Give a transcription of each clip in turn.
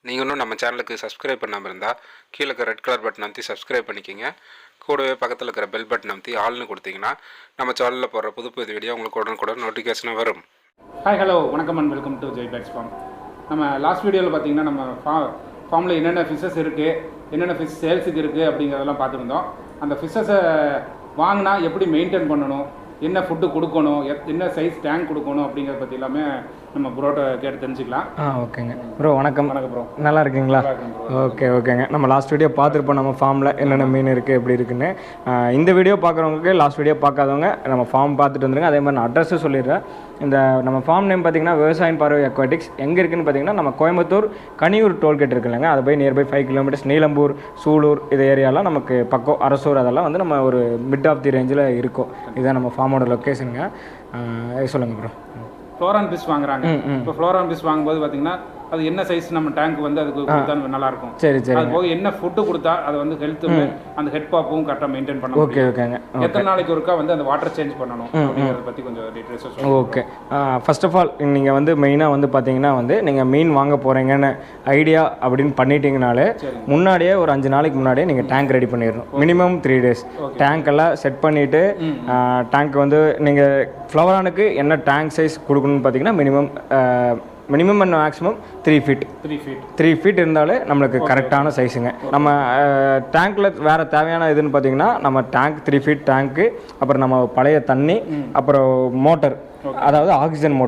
நீங்கள் இன்னும் நம்ம சேனலுக்கு சப்ஸ்கிரைப் பண்ணாமல் இருந்தால் கீழே இருக்க ரெட் கலர் பட்டன் அமைத்தி சப்ஸ்கிரைப் பண்ணிக்கிங்க. கூடவே பக்கத்தில் இருக்கிற பெல் பட்டன் அமைத்தி ஆல்னு கொடுத்தீங்கன்னா நம்ம சேனலில் போடுற புது வீடியோ உங்களுக்கு உடனுக்குடன் நோட்டிஃபிகேஷனாக வரும். ஹாய் ஹலோ வணக்கம் and welcome to Jai pets farm. நம்ம லாஸ்ட் வீடியோவில் பார்த்தீங்கன்னா நம்ம ஃபார்மில் என்னென்ன ஃபிஷ்ஷஸ் இருக்குது, என்னென்ன ஃபிஷ் சேல்ஸுக்கு இருக்குது அப்படிங்கிறதெல்லாம் பார்த்துருந்தோம். அந்த ஃபிஷ்ஷஸை வாங்கினா எப்படி மெயின்டைன் பண்ணணும், என்ன ஃபுட்டு கொடுக்கணும், என்ன சைஸ் டேங்க் கொடுக்கணும் அப்படிங்கிறத பற்றி எல்லாமே நம்ம ப்ரோட்ட கேட்டு தெரிஞ்சுக்கலாம். ஓகேங்க ப்ரோ. வணக்கம். வணக்கம் ப்ரோ. நல்லா இருக்கீங்களா? ஓகேங்க. நம்ம லாஸ்ட் வீடியோ பார்த்துருப்போம் நம்ம ஃபார்மில் என்னென்ன மீன் இருக்குது எப்படி இருக்குன்னு. இந்த வீடியோ பார்க்குறவங்களுக்கு லாஸ்ட் வீடியோ பார்க்காதவங்க நம்ம ஃபார்ம் பார்த்துட்டு வந்துருங்க. அதே மாதிரி நான் அட்ரஸும் சொல்லிடுறேன். இந்த நம்ம ஃபார்ம் நேம் பார்த்திங்கன்னா விவசாயம் பார்வை அக்வாட்டிக்ஸ். எங்கே இருக்குதுன்னு பார்த்தீங்கன்னா நம்ம கோயம்புத்தூர் கனியூர் டோல்கேட் இருக்குல்லங்க, அது போய் நியர்பை 5 கிலோமீட்டர்ஸ். நீலம்பூர், சூலூர் இது ஏரியாலாம் நமக்கு பக்கம், அரசூர் அதெல்லாம் வந்து நம்ம ஒரு மிட் ஆஃப் தி ரேஞ்சில் இருக்கும். இதுதான் நம்ம ஃபார்மோட லொக்கேஷனுங்க. சொல்லுங்கள் ப்ரோ. ஃப்ளோரான் ஃபிஷ் வாங்குறாங்க. இப்போ ஃப்ளோரான் ஃபிஷ் வாங்கும்போது பார்த்தீங்கன்னா அது என்ன சைஸ் நம்ம டேங்க் வந்து அதுக்கு கொடுத்தா நல்லா இருக்கும். சரி. அது போக என்ன ஃபுட்டு கொடுத்தா அது வந்து ஹெல்த் அந்த ஹெட் பாப்பும் கரெக்டாக மெயின்டைன் பண்ணணும். ஓகேங்க. எத்தனை நாளைக்கு ஒருக்கா வந்து அந்த வாட்டர் சேஞ்ச் பண்ணணும் அப்படிங்கிறத பற்றி கொஞ்சம் டீட்டெயில்ஸ் சொல்லுங்கள். ஓகே. ஃபர்ஸ்ட் ஆஃப் ஆல் நீங்கள் வந்து மெயினாக வந்து பார்த்தீங்கன்னா வந்து நீங்கள் மீன் வாங்க போகிறீங்கன்னு ஐடியா அப்படின்னு பண்ணிட்டீங்கனாலே முன்னாடியே ஒரு 5 நாளைக்கு முன்னாடியே நீங்கள் டேங்க் ரெடி பண்ணிடணும். மினிமம் 3 days டேங்க் எல்லாம் செட் பண்ணிவிட்டு டேங்க் வந்து நீங்கள் ஃப்ளவரானுக்கு என்ன டேங்க் சைஸ் கொடுக்கணும்னு பார்த்தீங்கன்னா மினிமம் அண்ட் மேக்ஸிமம் 3 feet இருந்தாலே நம்மளுக்கு கரெக்டான சைஸுங்க. நம்ம டேங்க்கில் வேறு தேவையான இதுன்னு பார்த்தீங்கன்னா நம்ம டேங்க் 3 feet டேங்க்கு, அப்புறம் நம்ம பழைய தண்ணி, அப்புறம் மோட்டர், அதாவது ஆக்சிஜன்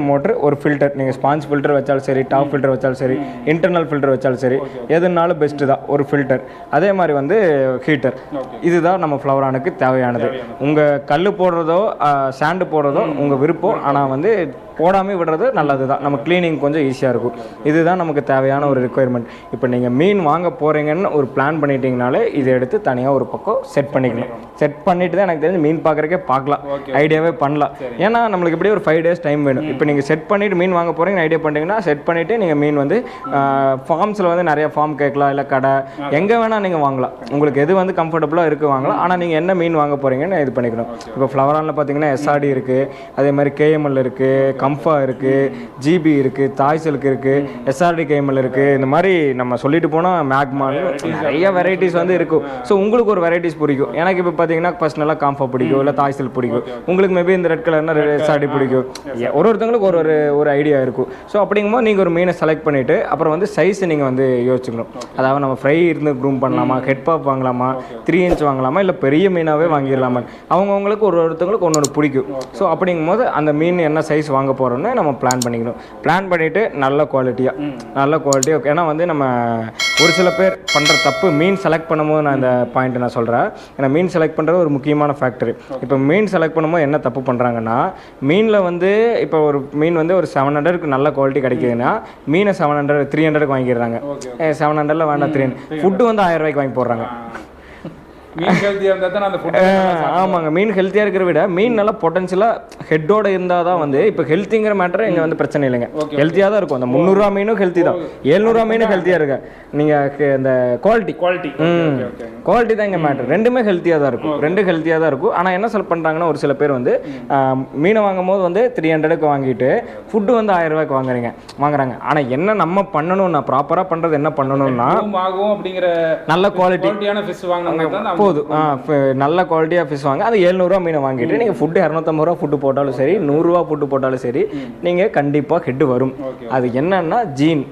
மோட்டர், ஒரு ஃபில்டர். நீங்கள் ஸ்பாஞ்ச் ஃபில்டர் வச்சாலும் சரி, டாப் ஃபில்டர் வச்சாலும் சரி, இன்டர்னல் ஃபில்டர் வச்சாலும் சரி, எதுனாலும் பெஸ்ட்டு தான் ஒரு ஃபில்டர். அதே மாதிரி வந்து ஹீட்டர். இதுதான் நம்ம ஃப்ளவரானுக்கு தேவையானது. உங்கள் கல் போடுறதோ சாண்டு போடுறதோ உங்கள் விருப்பம், ஆனால் வந்து போடாமல் விடுறது நல்லது தான். நம்ம க்ளீனிங் கொஞ்சம் ஈஸியாக இருக்கும். இதுதான் நமக்கு தேவையான ஒரு ரிக்குவயர்மெண்ட். இப்போ நீங்கள் மீன் வாங்க போகிறீங்கன்னு ஒரு பிளான் பண்ணிட்டீங்கனாலே இதை எடுத்து தனியாக ஒரு பக்கம் செட் பண்ணிக்கணும். செட் பண்ணிட்டு தான் எனக்கு தெரிஞ்சு மீன் பார்க்குறக்கே பார்க்கலாம், ஐடியாவே பண்ணலாம். ஏன்னா நம்மளுக்கு இப்படியே ஒரு 5 days டைம் வேணும். இப்போ நீங்கள் செட் பண்ணிவிட்டு மீன் வாங்க போகிறீங்கன்னு ஐடியா பண்ணிட்டீங்கன்னா செட் பண்ணிவிட்டு நீங்கள் மீன் வந்து ஃபார்ம்ஸில் வந்து நிறைய ஃபார்ம் கேட்கலாம், இல்லை கடை எங்கே வேணால் நீங்கள் வாங்கலாம். உங்களுக்கு எது வந்து கம்ஃபர்டபுளாக இருக்குது வாங்கலாம். ஆனால் நீங்கள் என்ன மீன் வாங்க போகிறீங்கன்னு இது பண்ணிக்கணும். இப்போ ஃப்ளவரானில் பார்த்தீங்கன்னா SRD இருக்குது, அதே மாதிரி KML இருக்குது, கம்ஃபா இருக்குது, GB இருக்குது, தாய்சலுக்கு இருக்குது, SRD KML இருக்குது. இந்த மாதிரி நம்ம சொல்லிட்டு போனால் மேக்மான் நிறைய வெரைட்டிஸ் வந்து இருக்கும். ஸோ உங்களுக்கு ஒரு வெரைட்டிஸ் பிடிக்கும். எனக்கு இப்போ பார்த்தீங்கன்னா பர்சனலாக காம்ஃபா பிடிக்கும், இல்லை தாய்சல் பிடிக்கும். உங்களுக்கு மேபி இந்த ரெட் கலர்னா SRD பிடிக்கும். ஒருத்தவங்களுக்கு ஒரு ஐடியா இருக்கும். ஸோ அப்படிங்கும்போது நீங்கள் ஒரு மீனை செலக்ட் பண்ணிவிட்டு அப்புறம் வந்து சைஸ் நீங்கள் வந்து யோசிச்சுக்கணும். அதாவது நம்ம ஃப்ரை இருந்து க்ரூம் பண்ணலாமா, ஹெட் பாப் வாங்கலாமா, 3 inch வாங்கலாமா, இல்லை பெரிய மீனாகவே வாங்கிடலாமா, அவங்கவுங்களுக்கு ஒருத்தவங்களுக்கு ஒன்று பிடிக்கும். ஸோ அப்படிங்கும்போது அந்த மீன் என்ன சைஸ் வாங்க போகிறோன்னு நம்ம பிளான் பண்ணிக்கணும். பிளான் பண்ணிவிட்டு நல்ல குவாலிட்டியாக. ஏன்னா வந்து நம்ம ஒரு சில பேர் பண்ணுற தப்பு மீன் செலக்ட் பண்ணும்போது நான் இந்த பாயிண்ட் நான் சொல்கிறேன். ஏன்னா மீன் செலக்ட் பண்ணுறது ஒரு முக்கியமான ஃபேக்டர். இப்போ மீன் செலக்ட் பண்ணும்போது என்ன தப்பு பண்ணுறாங்கன்னா, மீனில் வந்து இப்போ ஒரு மீன் வந்து ஒரு 700க்கு நல்ல குவாலிட்டி கிடைக்குதுன்னா மீனை 700 300க்கு வாங்கிடுறாங்க. 700ல் வேண்டாம் 300. ஃபுட்டு வந்து 1000 ரூபாய்க்கு வாங்கி போடுறாங்க. ஆமாங்க. மீன் ஹெல்த்தியாக இருக்கிற விட மீன் நல்லா பொட்டன்ஷியலாக ஹெட்டோட இருந்தால் தான் வந்து இப்போ ஹெல்த்திங்கிற மேட்டர் இங்கே வந்து பிரச்சனை இல்லைங்க. ஹெல்த்தியாக தான் இருக்கும். அந்த 300 ரூபா மீனும் ஹெல்த்தி தான், 700 ரூபா மீனும் ஹெல்த்தியாக இருக்கு. நீங்கள் இந்த குவாலிட்டி தான் இங்கே மேட்டர். ரெண்டுமே ஹெல்த்தியாக தான் இருக்கும். ஆனால் என்ன சொல்ல பண்ணுறாங்கன்னா ஒரு சில பேர் வந்து மீனை வாங்கும் போது வந்து 300க்கு வாங்கிட்டு ஃபுட்டு வந்து 1000 ரூபாய்க்கு வாங்குறாங்க. ஆனால் என்ன நம்ம பண்ணணும்னா ப்ராப்பராக பண்ணுறது என்ன பண்ணணும்னா நல்ல குவாலிட்டியான ஃபிஷ் வாங்கினாங்க போதும். நல்ல குவாலிட்டியாக ஃபிஷ் வாங்க. அது 700 ரூபா மீனை வாங்கிட்டு நீங்கள் ஃபுட்டு 250 ரூபா ஃபுட்டு போட்டாலும் சரி, 100 ரூபா ஃபுட்டு போட்டாலும் சரி, நீங்கள் கண்டிப்பாக ஹெட்டு வரும். அது என்னன்னா ஜீன்,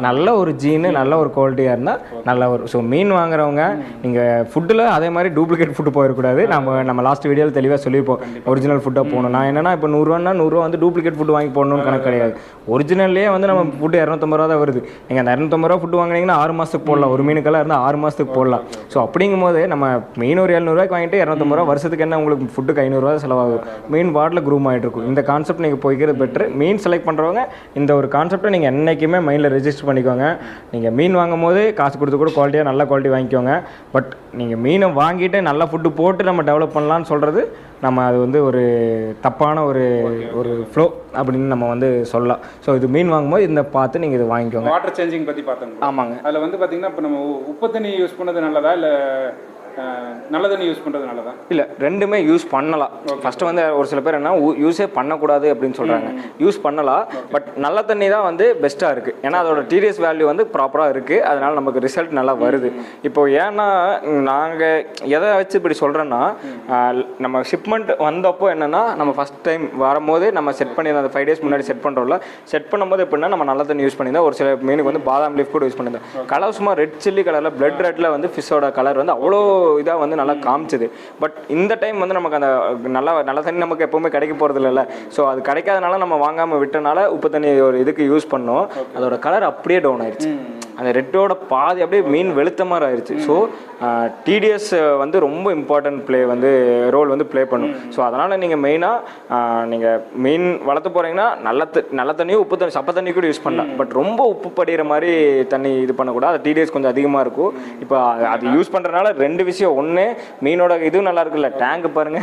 நல்ல ஒரு ஜீனு, நல்ல ஒரு குவாலிட்டியாக இருந்தால் நல்லா வரும். ஸோ மீன் வாங்குறவங்க நீங்கள் ஃபுட்டில் அதே மாதிரி டூப்ளிகேட் ஃபுட்டு போயிடக்கூடாது. நம்ம லாஸ்ட் வீடியோவில் தெளிவாக சொல்லியிருப்போம் ஒரிஜினல் ஃபுட்டாக போகணும். நான் என்னன்னா இப்போ 100 ரூபா வந்து டூப்ளிகேட் ஃபுட்டு வாங்கி போடணும்னு கணக்கு கிடையாது. ஒரிஜினல்லே வந்து நம்ம ஃபுட்டு 250 ரூபா தான் வருது. நீங்கள் அந்த 250 ரூபா ஃபுட்டு வாங்கினீங்கன்னா 6 மாதத்துக்கு போடலாம். ஒரு மீனுக்கெல்லாம் இருந்தால் 6 மாதத்துக்கு போடலாம். ஸோ அப்படிங்கும்போது நம்ம மீன் ஒரு 700 ரூபாய்க்கு வாங்கிட்டு 250 ரூபா வருஷத்துக்கு என்ன உங்களுக்கு ஃபுட்டுக்கு 500 ரூபா செலவாகும். மீன் வாட்டில் க்ரூம் ஆகிட்டு இருக்கும். இந்த கான்செப்ட் நீங்கள் போய்க்கிறது பெட்ரு. மீன் செலக்ட் பண்ணுறவங்க இந்த ஒரு கான்செப்டை நீங்கள் என்றைக்குமே மைண்டில் ரெஜிஸ்டர் பண்ணிக்கோங்க. நீங்கள் மீன் வாங்கும் போது காசு கொடுத்து கூட குவாலிட்டியாக நல்ல குவாலிட்டி வாங்கிக்கோங்க. பட் நீங்கள் மீனை வாங்கிட்டு நல்ல ஃபுட்டு போட்டு நம்ம டெவலப் பண்ணலான்னு சொல்கிறது நம்ம அது வந்து ஒரு தப்பான ஒரு ஃப்ளோ அப்படின்னு நம்ம வந்து சொல்லலாம். ஸோ இது மீன் வாங்கும்போது இந்த பார்த்து நீங்கள் இது வாங்கிக்கோங்க. வாட்டர் சேஞ்சிங் பற்றி பார்த்தோம். ஆமாங்க. அதில் வந்து பார்த்தீங்கன்னா இப்போ நம்ம உப்பு தண்ணி யூஸ் பண்ணது நல்லதா இல்லை நல்ல தண்ணி யூஸ் பண்ணுறது நல்லதா? இல்லை, ரெண்டுமே யூஸ் பண்ணலாம். ஃபஸ்ட்டு வந்து ஒரு சில பேர் என்ன யூஸே பண்ணக்கூடாது அப்படின்னு சொல்கிறாங்க. யூஸ் பண்ணலாம், பட் நல்ல தண்ணி தான் வந்து பெஸ்ட்டாக இருக்குது. ஏன்னா அதோட டிடிஎஸ் வேல்யூ வந்து ப்ராப்பராக இருக்குது. அதனால் நமக்கு ரிசல்ட் நல்லா வருது. இப்போ ஏன்னா நாங்கள் எதை வச்சு இப்படி சொல்கிறோன்னா, நம்ம ஷிப்மெண்ட் வந்தப்போ என்னென்னா, நம்ம ஃபஸ்ட் டைம் வரும்போது நம்ம செட் பண்ணியிருந்தோம். அந்த 5 days முன்னாடி செட் பண்ணுறோம்ல, செட் பண்ணும்போது எப்படின்னா நம்ம நல்ல தண்ணி யூஸ் பண்ணியிருந்தோம். ஒரு சில மீனுக்கு வந்து பாதாம் லீஃப் கூட யூஸ் பண்ணியிருந்தோம். கலர் சும்மா ரெட் சில்லி கலரில் பிளட் ரெட்டில் வந்து ஃபிஷ்ஷோட கலர் வந்து அவ்வளோ இதாக வந்து நல்லா காமிச்சுது. பட் இந்த டைம் வந்து நமக்கு அந்த நல்ல தண்ணி நமக்கு எப்பவுமே கிடைக்க போகிறது இல்லைல்ல. ஸோ அது கிடைக்காதனால நம்ம வாங்காமல் விட்டனால உப்பு தண்ணி ஒரு இதுக்கு யூஸ் பண்ணோம். அதோட கலர் அப்படியே டவுன் ஆயிடுச்சு. அந்த ரெட்டோட பாதி அப்படியே மீன் வெளுத்த மாதிரி ஆயிடுச்சு. ஸோ டிடிஎஸ் வந்து ரொம்ப இம்பார்ட்டன்ட் ரோல் வந்து ப்ளே பண்ணும். ஸோ அதனால் நீங்கள் மெயினாக நீங்கள் மீன் வளர்த்து போகிறீங்கன்னா நல்ல தண்ணியும் உப்பு தண்ணி சப்ப தண்ணி கூட யூஸ் பண்ணலாம். பட் ரொம்ப உப்பு படிகிற மாதிரி தண்ணி இது பண்ணக்கூடாது. அது டிடிஎஸ் கொஞ்சம் அதிகமாக இருக்கும். இப்போ அது யூஸ் பண்ணுறதுனால 2 விஷயம். ஒன்று, மீனோட இதுவும் நல்லா இருக்குல்ல, டேங்க் பாருங்க,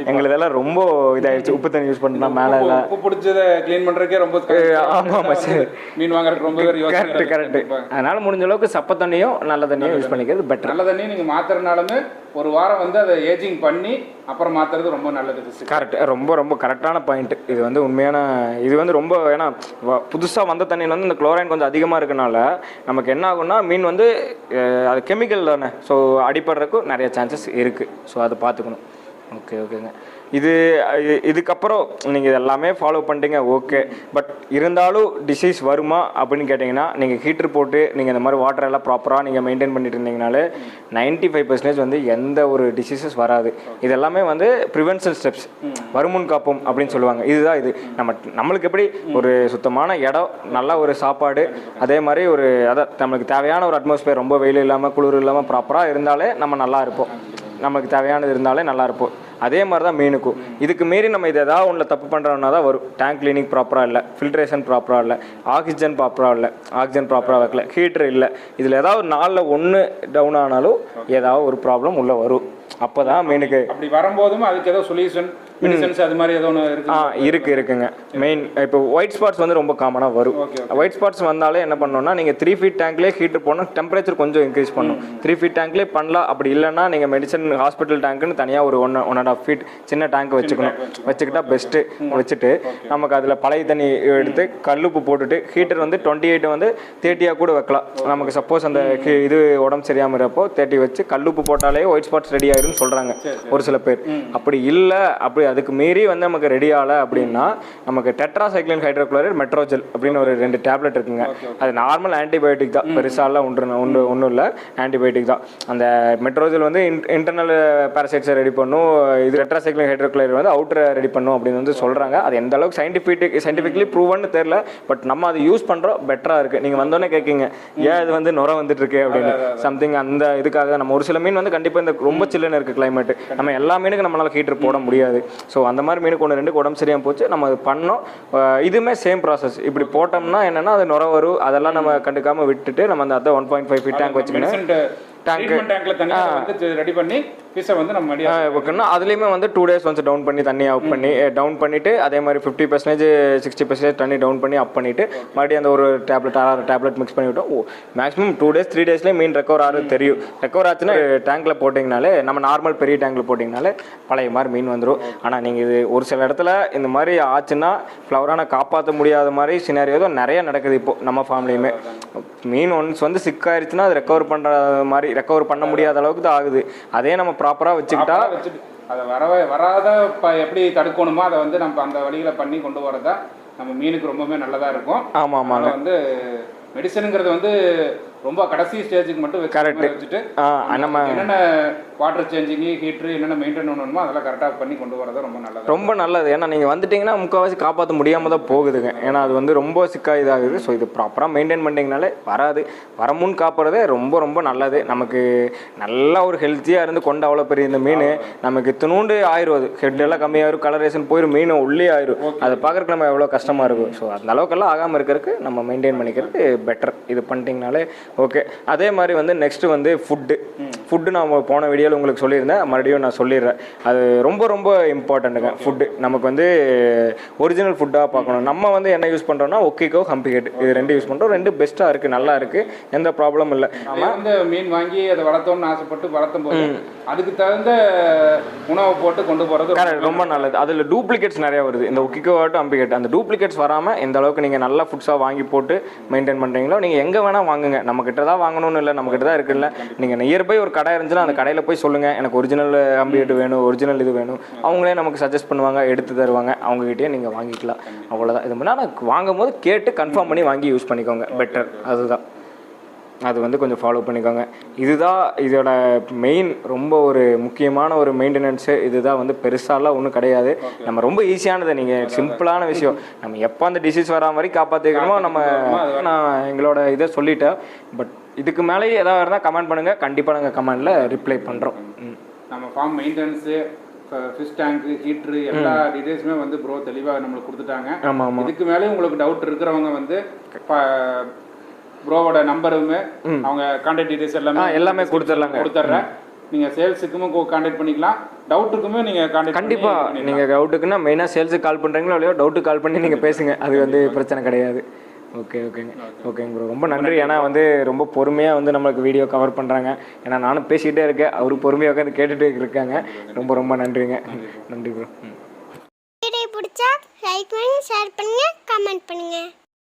எங்களுக்கு இதெல்லாம் ரொம்ப இதாகிடுச்சு. உப்பு தண்ணி யூஸ் பண்ணுறா மேலே எல்லாம் உப்பு பிடிச்சதை க்ளீன் பண்ணுறதுக்கே ரொம்ப ஆமாம் மீன் வாங்குறதுக்கு ரொம்ப கரெக்ட். அதனால் முடிஞ்ச அளவுக்கு சப்ப தண்ணியும் நல்ல தண்ணியும் யூஸ் பண்ணிக்கிறது பெட்டர். நல்ல தண்ணி நீங்கள் மாற்றுறதுனாலுமே ஒரு வாரம் வந்து அதை ஏஜிங் பண்ணி அப்புறம் மாற்றுறது ரொம்ப நல்லது. கரெக்ட், ரொம்ப கரெக்டான பாயிண்ட். இது வந்து உண்மையான இது வந்து ரொம்ப, ஏன்னா புதுசாக வந்த தண்ணியில் வந்து இந்த குளோரைன் கொஞ்சம் அதிகமாக இருக்கனால நமக்கு என்ன ஆகும்னா மீன் வந்து அது கெமிக்கல் தானே. ஸோ அடிப்படுறதுக்கும் நிறைய சான்சஸ் இருக்குது. ஸோ அதை பார்த்துக்கணும். ஓகேங்க. இதுக்கப்புறம் நீங்கள் இது எல்லாமே ஃபாலோ பண்ணிட்டீங்க, ஓகே. பட் இருந்தாலும் டிசீஸ் வருமா அப்படின்னு கேட்டிங்கன்னா, நீங்கள் ஹீட்ரு போட்டு நீங்கள் இந்த மாதிரி வாட்டர் எல்லாம் ப்ராப்பராக நீங்கள் மெயின்டைன் பண்ணிட்டு இருந்தீங்கனாலே 95% வந்து எந்த ஒரு டிசீஸஸ் வராது. இது எல்லாமே வந்து ப்ரிவென்ஷன் ஸ்டெப்ஸ், வருமுன் காப்போம் அப்படின்னு சொல்லுவாங்க. இதுதான் இது நம்மளுக்கு எப்படி ஒரு சுத்தமான இடம், நல்ல ஒரு சாப்பாடு, அதே மாதிரி ஒரு நம்மளுக்கு தேவையான ஒரு அட்மாஸ்பியர், ரொம்ப வெயில் இல்லாமல் குளிர் இல்லாமல் ப்ராப்பராக இருந்தாலே நம்ம நல்லா இருப்போம். நமக்கு தேவையானது இருந்தாலே நல்லா இருப்போம். அதே மாதிரி தான் மீனுக்கும். இதுக்கு மீறி நம்ம இது ஏதாவது ஒன்றில் தப்பு பண்ணுறோன்னா தான் வரும். டேங்க் கிளீனிங் ப்ராப்பராக இல்லை, ஃபில்ட்ரேஷன் ப்ராப்பராக இல்லை, ஆக்சிஜன் ப்ராப்பராக வைக்கல, ஹீட்ரு இல்லை. இதில் ஏதாவது 4ல் 1 டவுன் ஆனாலும் ஏதாவது ஒரு ப்ராப்ளம் உள்ளே வரும். அப்போ தான் மீனுக்கு அப்படி வரும்போதும் அதுக்கு ஏதோ சொல்யூஷன் மெடிசன்ஸ் அது மாதிரி ஏதோ ஒன்று இருக்குங்க. மெயின் இப்போ ஒயிட் ஸ்பாட்ஸ் வந்து ரொம்ப காமனாக வரும். ஒயிட் ஸ்பாட்ஸ் வந்தாலே என்ன பண்ணணும்னா, நீங்கள் 3 feet டேங்க்லேயே ஹீட்டர் போனால் டெம்பரேச்சர் கொஞ்சம் இன்க்ரீஸ் பண்ணும். 3 feet டேங்க்லேயே பண்ணலாம். அப்படி இல்லைன்னா நீங்கள் மெடிசன் ஹாஸ்பிட்டல் டேங்க்குன்னு தனியாக ஒரு 1.5 feet சின்ன டேங்க் வச்சுக்கிட்டா பெஸ்ட்டு. வச்சுட்டு நமக்கு அதில் பழைய தண்ணி எடுத்து கல்லுப்பு போட்டுட்டு ஹீட்டர் வந்து 28 வந்து 30 கூட வைக்கலாம். நமக்கு சப்போஸ் அந்த இது உடம்பு சரியாமல் இருப்போ 30 வச்சு கல்லுப்பு போட்டாலே ஒயிட் ஸ்பாட்ஸ் ரெடி ஆயிரும் சொல்கிறாங்க ஒரு சில பேர். அப்படி இல்லை, அப்படி அதுக்கு மீறி வந்து நமக்கு ரெடி ஆகலை அப்படின்னா நமக்கு டெட்ராசைக்ளின் ஹைட்ரோகுளோரைடு மெட்ரோஜெல் அப்படின்னு ஒரு 2 டேப்லெட் இருக்குங்க. அது நார்மல் ஆன்டிபயோட்டிக் தான், பெருசாலாம் ஒன்றும் இல்லை, ஆன்டிபயோட்டிக் தான். அந்த மெட்ரோஜெல் வந்து இன்டர்னல் பேரசைட்ஸை ரெடி பண்ணும். இது டெட்ராசைக்ளின் ஹைட்ரோகுளோரைடு வந்து அவுட்டரை ரெடி பண்ணும் அப்படின்னு வந்து சொல்கிறாங்க. அது எந்த அளவுக்கு சயின்டிஃபிக்லி ப்ரூவன்னு தெரியல. பட் நம்ம அதை யூஸ் பண்ணுறோம், பெட்டராக இருக்குது. நீங்கள் வந்தோடனே கேட்குங்க, ஏன் இது வந்து நுர வந்துட்டு இருக்கு அப்படின்னு. சம்திங் அந்த இதுக்காக நம்ம ஒரு சில மீன் வந்து கண்டிப்பாக இந்த ரொம்ப சில்லுன்னு இருக்குது கிளைமேட், நம்ம எல்லா மீனுக்கும் நம்மளால் ஹீட்டர் போட முடியாது. ஸோ அந்த மாதிரி மீனுக்கு 1-2 உடம்பு சரியாக போச்சு, நம்ம அது பண்ணோம். இதுவுமே சேம் ப்ராசஸ். இப்படி போட்டோம்னா என்னென்னா அது நுர வரும், அதெல்லாம் நம்ம கண்டுக்காமல் விட்டுட்டு நம்ம அந்த 1.5 feet டேங்க் வச்சுக்கணும். ரெடி பண்ணி ஃபிஷ்ஷை வந்து நம்ம ஓகேன்னா அதுலேயுமே வந்து 2 days ஒன்ஸ் டவுன் பண்ணி தண்ணி அப் பண்ணி டவுன் பண்ணிவிட்டு அதே மாதிரி 50% 60% தண்ணி டவுன் பண்ணி அப் பண்ணிவிட்டு மறுபடியும் அந்த ஒரு டேப்லெட் மிக்ஸ் பண்ணி விட்டோம். மேக்ஸிமம் 2 days 3 daysலேயே மீன் ரெக்கவர் ஆகுது தெரியும். ரெக்கவர் ஆச்சுன்னா டேங்க்கில் போட்டிங்கனாலே, நம்ம நார்மல் பெரிய டேங்க்கில் போட்டிங்கனாலே பழைய மாதிரி மீன் வந்துடும். ஆனால் நீங்கள் இது ஒரு சில இடத்துல இந்த மாதிரி ஆச்சுன்னா ஃப்ளவரான காப்பாற்ற முடியாத மாதிரி சினாரியோ தான் நிறைய நடக்குது இப்போது நம்ம ஃபார்ம்லேயுமே. மீன் ஒன்ஸ் வந்து சிக்காயிருச்சுன்னா அது ரெக்கவர் பண்ண முடியாத அளவுக்கு தான் ஆகுது. அதே நம்ம ப்ராப்பராக வச்சுக்கிட்டா அதை வராத எப்படி தடுக்கணுமோ அதை வந்து நம்ம அந்த வழிகளை பண்ணி கொண்டு வரதா நம்ம மீனுக்கு ரொம்பவே நல்லதாக இருக்கும். ஆமாம். வந்து மெடிசனுங்கிறது வந்து ரொம்ப கடைசி ஸ்டேஜுக்கு மட்டும் வச்சுட்டு நம்ம என்னென்ன வாட்டர் சேஞ்சிங்கு ஹீட்ரு என்னென்ன மெயின்டைன் பண்ணணுமோ அதெல்லாம் கரெக்டாக பண்ணி கொண்டு வரது ரொம்ப நல்லது. ஏன்னா நீங்கள் வந்துட்டிங்கன்னா முக்கால்வாசி காப்பாற்ற முடியாமல் தான் போகுதுங்க. ஏன்னா அது வந்து ரொம்ப சிக்கா இதாகுது. ஸோ இது ப்ராப்பராக மெயின்டைன் பண்ணிங்கனாலே வரமுன் காப்புறதே ரொம்ப நல்லது. நமக்கு நல்லா ஒரு ஹெல்த்தியாக இருந்து கொண்டு அவ்வளோ பெரிய இந்த மீன் நமக்கு தினூண்டு ஆயிரும். அது ஹெட்டெல்லாம் கம்மியாயிரும், கலரேஷன் போயிடும், மீன் உள்ளே ஆயிரும். அதை பார்க்குறக்கு நம்ம எவ்வளோ கஷ்டமாக இருக்கும். ஸோ அந்த அளவுக்கெல்லாம் ஆகாமல் இருக்கிறதுக்கு நம்ம மெயின்டைன் பண்ணிக்கிறது பெட்டர். இது பண்ணிட்டீங்கனாலே ஓகே. அதே மாதிரி வந்து நெக்ஸ்ட்டு வந்து ஃபுட்டு நான் போன வீடியோவில் உங்களுக்கு சொல்லியிருந்தேன், மறுபடியும் நான் சொல்லிடுறேன். அது ரொம்ப இம்பார்ட்டண்ட்டுங்க. ஃபுட்டு நமக்கு வந்து ஒரிஜினல் ஃபுட்டாக பார்க்கணும். நம்ம வந்து என்ன யூஸ் பண்ணுறோம்னா ஒக்கிக்கோ ஹம்பிகேட், இது 2 யூஸ் பண்ணுறோம். 2 பெஸ்ட்டாக இருக்குது, நல்லா இருக்குது, எந்த ப்ராப்ளமும் இல்லை. நம்ம வந்து மீன் வாங்கி அதை வளர்த்தோம்னு ஆசைப்பட்டு வளர்த்தும் போது அதுக்கு தகுந்த உணவை போட்டு கொண்டு போகிறது கரெக்ட், ரொம்ப நல்லது. அதில் டூப்ளிகேட்ஸ் நிறையா வருது. இந்த ஒக்கிக்கோ ஆகட்டும் அம்பிகேட், அந்த டூப்ளிகேட்ஸ் வராமல் எந்த அளவுக்கு நீங்கள் நல்ல ஃபுட்ஸாக வாங்கி போட்டு மெயின்டைன் பண்ணுறீங்களோ நீங்கள் எங்கே வேணால் வாங்குங்க. நம்மக்கிட்ட தான் வாங்கணும்னு இல்லை, நம்மக்கிட்ட தான் இருக்குல்ல. நீங்கள் நியர்பை ஒரு கடை இருந்துச்சுன்னா அந்த கடையில் போய் சொல்லுங்கள் எனக்கு ஒரிஜினல் அம்பிகேட் வேணும், ஒரிஜினல் இது வேணும். அவங்களே நமக்கு சஜஸ்ட் பண்ணுவாங்க, எடுத்து தருவாங்க. அவங்ககிட்டயே நீங்கள் வாங்கிக்கலாம். அவ்வளோதான். இது முன்னாடி வாங்கும் போது கேட்டு கன்ஃபார்ம் பண்ணி வாங்கி யூஸ் பண்ணிக்கோங்க, பெட்டர். அதுதான், அது வந்து கொஞ்சம் ஃபாலோ பண்ணிக்கோங்க. இதுதான் இதோட மெயின், ரொம்ப ஒரு முக்கியமான ஒரு மெயின்டெனன்ஸு. இதுதான் வந்து பெருசாலாம் ஒன்றும் கிடையாது. நம்ம ரொம்ப ஈஸியானது, நீங்கள் சிம்பிளான விஷயம். நம்ம எப்போ அந்த டிசீஸ் வராமல் வரைக்கும் காப்பாற்றிக்கணுமோ நான் எங்களோட இதை சொல்லிட்டேன். பட் இதுக்கு மேலேயே ஏதாவது இருந்தால் கமெண்ட் பண்ணுங்கள், கண்டிப்பாக நாங்கள் கமெண்டில் ரிப்ளை பண்ணுறோம். நம்ம ஃபார்ம் மெயின்டெனன்ஸு, ஃபிஷ் டேங்க், ஹீட்ரு, எல்லா டீடைல்ஸுமே வந்து ப்ரோ தெளிவாக நம்மளுக்கு கொடுத்துட்டாங்க. ஆமாம். இதுக்கு மேலே உங்களுக்கு டவுட் இருக்கிறவங்க வந்து ப்ரோவோட நம்பருமே அவங்க கான்டாக்ட் டீடைல்ஸ் எல்லாமே கொடுத்துட்றேன். நீங்கள் சேல்ஸுக்குமே கான்டாக்ட் பண்ணிக்கலாம், டவுட்டுக்குமே நீங்கள் கான்டாக்ட். கண்டிப்பாக நீங்கள் டவுட்டுக்குன்னா மெயினாக சேல்ஸுக்கு கால் பண்ணுறீங்களோ இல்லையோ டவுட்டுக்கு கால் பண்ணி நீங்கள் பேசுங்க, அது வந்து பிரச்சனை கிடையாது. ஓகேங்க ப்ரோ, ரொம்ப நன்றி. ஏன்னா வந்து ரொம்ப பொறுமையாக வந்து நம்மளுக்கு வீடியோ கவர் பண்ணுறாங்க. ஏன்னா நானும் பேசிக்கிட்டே இருக்கேன், அவரு பொறுமையாக உட்காந்து கேட்டுகிட்டே இருக்காங்க. ரொம்ப நன்றிங்க. நன்றி ப்ரோ. வீடியோ பிடிச்சா லைக் பண்ணுங்க, ஷேர் பண்ணுங்க, கமெண்ட் பண்ணுங்க.